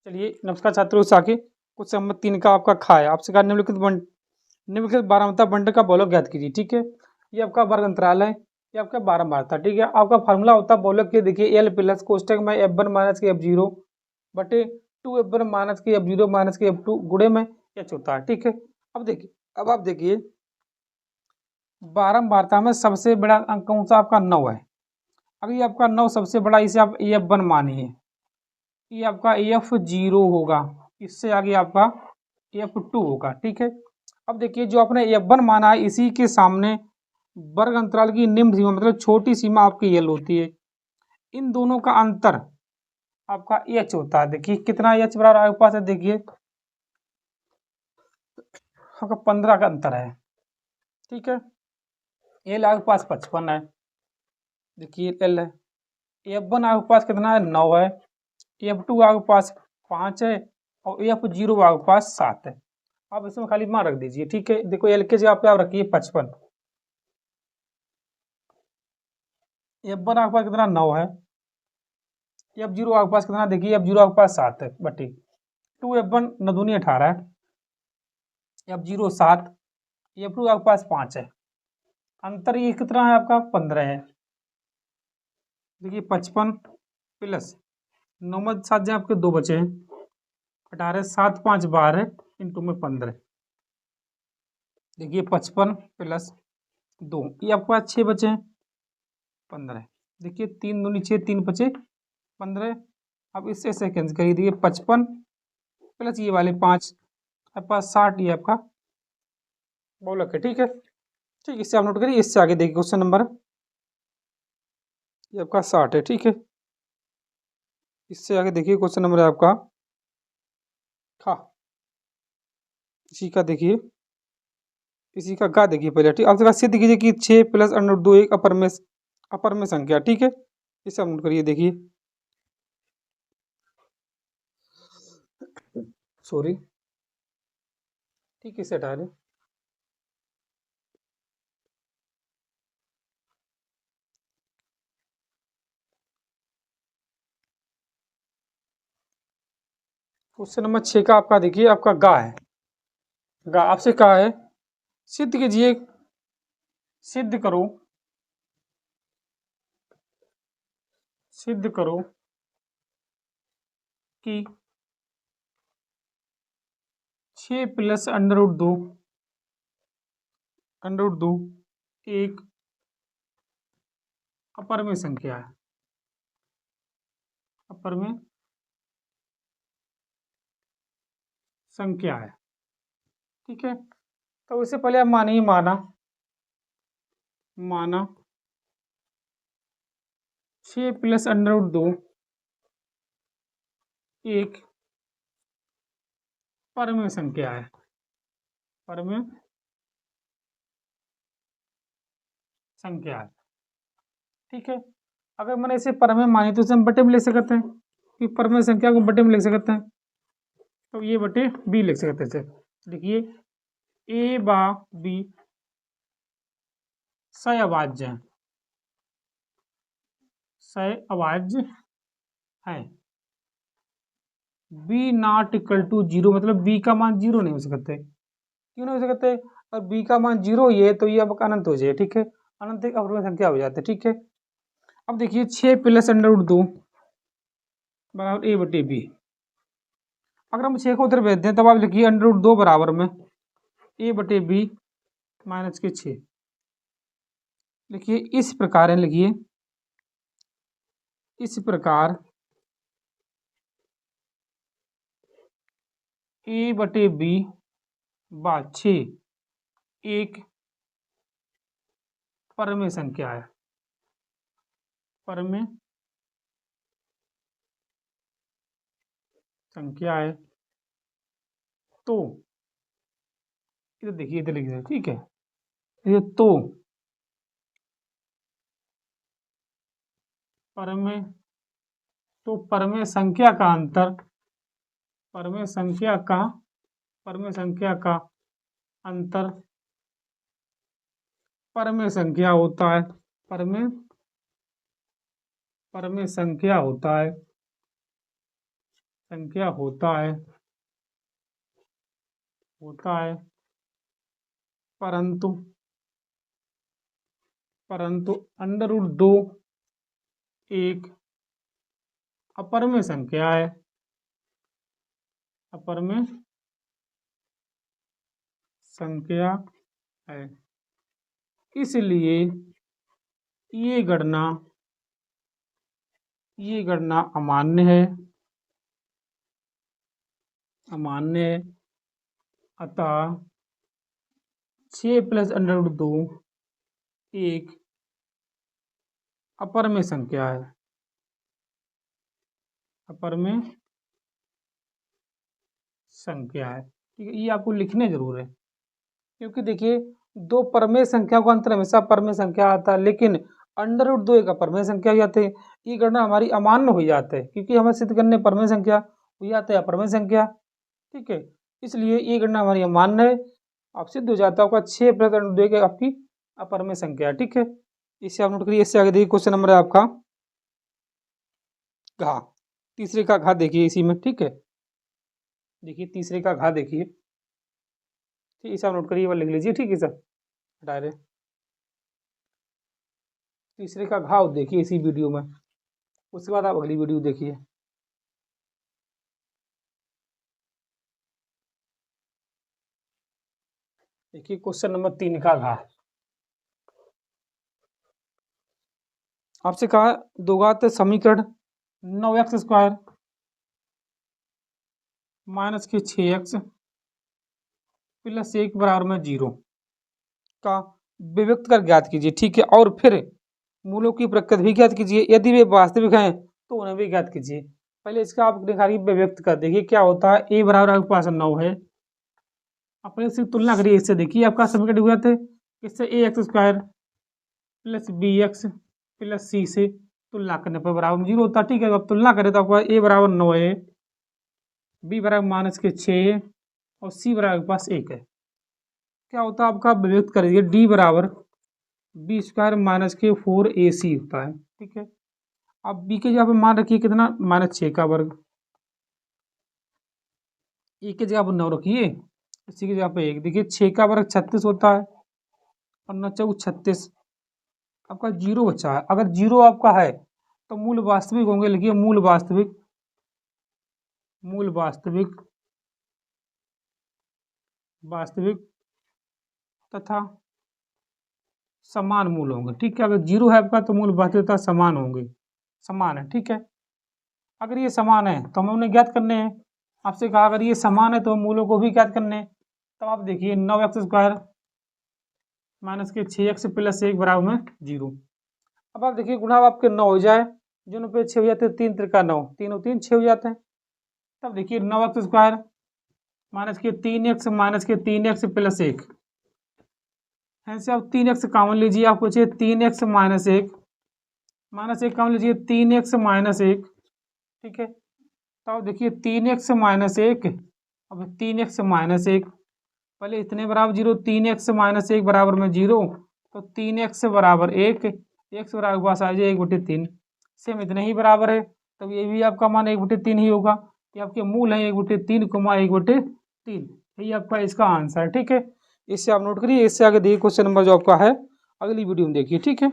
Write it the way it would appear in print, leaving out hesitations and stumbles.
चलिए नमस्कार छात्रों। साके कुछ संबंध 3 का आपका खा है। आपसे कहा निम्नलिखित बारहमाता बंड का बहुलक ज्ञात कीजिए। ठीक है, ये आपका वर्ग अंतराल है, ये आपका बारहमाता। ठीक है, आपका फार्मूला होता है बहुलक के, देखिए एल प्लस कोष्टक में F1 माइनस के F0 बटे 2 F1 माइनस के F0 माइनस के F2 गुणे में एच होता है। ठीक है, अब आप देखिए बारहमाता में सबसे बड़ा अंक कौन सा आपका 9 है। अगर ये आपका 9 सबसे बड़ा, इसे आप F1 मानिए, ये आपका F0 होगा, इससे आगे आपका F2 होगा। ठीक है, अब देखिए जो आपने F1 माना है, इसी के सामने वर्ग अंतराल की निम्न सीमा मतलब छोटी सीमा आपकी L होती है। इन दोनों का अंतर आपका H होता है। देखिए कितना H बराबर आपके पास है, देखिए आपका 15 का अंतर है। ठीक है, L आपके पास 55 है, देखिए L है। F1 आपके पास कितना है, 9 है। F2 आपके पास 5 है और F0 आपके पास 7 है। आप इसमें खाली मान रख दीजिए। ठीक है, देखो L के जगह पे आप रखिए 55। F1 आपके पास कितना 9 है, F0 आपके पास कितना, देखिए F0 आपके पास 7 है बटी 2F1 9 दूनी 18 है, F0 7, F2 आपके पास 5 है। अंतर ये कितना है आपका 15 है। देखिए 55 प्लस 9 में 7 जो आपके 2 बचे हैं, 18 7 5 12 इंटू में 15। देखिए 55 प्लस 2, ये आपके पास 6 बचे हैं 15। देखिए 3 दूनी 6, 3 बचे 15। अब इससे सेकेंड करिए, देखिए 55 प्लस ये वाले 5, आपके पास 60, ये आपका बहुलक है। ठीक है, ठीक, इससे आप नोट करिए। इससे आगे देखिए क्वेश्चन नंबर, ये आपका 60 है। ठीक है, इससे आगे देखिए क्वेश्चन नंबर है आपका खा, इसी का देखिए, इसी का गा देखिए पहले। ठीक, आपसे कहा सिद्ध कीजिए कि 6 प्लस अंडर 2 एक अपर में संख्या। ठीक है, इसे आप नोट करिए। देखिए सॉरी, ठीक है, इसे हटा दें। क्वेश्चन नंबर 6 का आपका देखिए, आपका गा है। गा आपसे कहा है सिद्ध कीजिए, सिद्ध करो, सिद्ध करो कि 6 प्लस अंडर रूट 2 एक अपर में संख्या है, अपर में संख्या है। ठीक है, तो इससे पहले आप मानिए, माना 6 प्लस अंडर रूट 2 एक परमेय संख्या है, परमेय संख्या है। ठीक है, अगर मैंने इसे परमेय मानी तो इसे हम बटे में लिख सकते हैं, कि परमेय संख्या को बटे में लिख सकते हैं, तो ये बटे बी लिख सकते हैं। देखिए ए बा बी सहअभाज्य है, सहअभाज्य है। बी नॉट इक्वल टू 0 मतलब बी का मान 0 नहीं हो सकते। क्यों नहीं हो सकते? और बी का मान 0 ही है तो ये अब अनंत हो जाए। ठीक है, अनंत एक अपूर्ण संख्या हो जाती है। ठीक है, अब देखिए 6 प्लस अंडर रूट 2 बराबर ए बटे बी। अगर हम 6 को उधर भेज दें तब आप लिखिए अंडर रूट 2 बराबर में ए बटे बी माइनस के 6। लिखिए इस प्रकार है, लिखिए इस प्रकार ए बटे बी बा 6 एक परमेय संख्या है, परमेय संख्या है। तो इधर देखिए, इधर लिखिए। ठीक है, ये तो परमेय, तो परमेय संख्या का अंतर, परमेय संख्या का, परमेय संख्या का अंतर परमेय संख्या होता है, परमेय, परमेय संख्या होता है। संख्या होता है परंतु अंडर रूट 2 एक अपर में संख्या है, अपर में संख्या है, इसलिए ये गणना अमान्य है, अतः 6 प्लस अंडर रूट 2 एक अपर में संख्या है, अपर में संख्या है। ठीक है, ये आपको लिखने जरूर है, क्योंकि देखिए दो परमेय संख्या को अंतर हमेशा परमेय संख्या आता है, लेकिन अंडर रूट 2 एक अपरमेय संख्या हो जाते हैं। ये गणना हमारी अमान्य हो जाते हैं, क्योंकि हमें सिद्ध करने परमेय संख्या हो जाते हैं अपरमेय संख्या। ठीक है, इसलिए ये गणना हमारी अमान्य है, आप सिद्ध हो जाता है आपका 6 प्लस अंडर रूट 2 एक आपकी अपरमेय संख्या। ठीक है, इसे आप नोट करिए। इससे आगे देखिए क्वेश्चन नंबर है आपका घा, तीसरे का घा देखिए इसी में। ठीक है, देखिए तीसरे का घा देखिए, ठीक, इसे आप नोट करिए, लिख लीजिए। ठीक है सर, हटा रहे तीसरे का घाव देखिए इसी वीडियो में, उसके बाद आप अगली वीडियो देखिए। देखिए क्वेश्चन नंबर 3 का घा, आपसे कहा दो घात समीकरण 9x स्क्वायर माइनस के 6x प्लस 1 बराबर में 0 का विभक्त कर ज्ञात कीजिए। ठीक है, और फिर मूलों की प्रकृति भी ज्ञात कीजिए, यदि वे वास्तविक हैं तो उन्हें भी ज्ञात कीजिए। पहले इसका आप दिखाइए विभक्त कर, देखिए क्या होता है। a बराबर आपके पास 9 है, अपने इसकी तुलना करिए इससे, देखिए आपका समीकरण हुआ थे इससे ax square plus bx plus c से तुलना करने पर बराबर 0 होता है। ठीक है, अब तुलना करें तो आपका a बराबर 9 है, b बराबर माइनस के 6 और c बराबर आपके पास 1 है। क्या होता है आपका विभक्त कर दीजिए, d बराबर बी स्क्वायर माइनस के 4ac होता है। ठीक है, अब b के जगह पे मान रखिए कितना, -6 का वर्ग, ए के जगह पर 9 रखिए, इसी की जगह पे 1, देखिए 6 का वर्ग 36 होता है और 9 चौक 36, आपका 0 बचा है। अगर 0 आपका है तो मूल वास्तविक होंगे, लिखिए मूल वास्तविक तथा समान मूल होंगे। ठीक है, अगर 0 है आपका तो मूल वास्तविक तथा समान होंगे, समान है। ठीक है, अगर ये समान है तो हमें उन्हें ज्ञात करने हैं। आपसे कहा अगर ये समान है तो मूलों को भी ज्ञात करने हैं। तो आप देखिए 9x स्क्वायर माइनस के 6x प्लस 1 बराबर में 0। अब आप देखिए गुणा आपके 9 हो जाए, जो पे 6 हो जाते हैं, 3 त्रिका 9, 3 और 3 6 हो जाते हैं। तब देखिए 9x स्क्वायर माइनस के 3x माइनस के 3x प्लस 1, ऐसे आप 3x कॉमन लीजिए, आपको चाहिए 3x माइनस 1, माइनस 1 कॉमन लीजिए 3x माइनस 1। ठीक है, तो आप देखिए 3x माइनस 1, अब 3x माइनस 1, पहले इतने बराबर 0, 3x माइनस 1 बराबर में 0, तो 3x बराबर 1, x बराबर पास आ जाए 1/3, सेम इतने ही बराबर है, तब ये भी आपका मान 1/3 ही होगा। ये आपके मूल है 1/3, 1/3, यही आपका इसका आंसर है। ठीक है, इससे आप नोट करिए। इससे आगे देखिए क्वेश्चन नंबर जो आपका है अगली वीडियो में देखिए। ठीक है।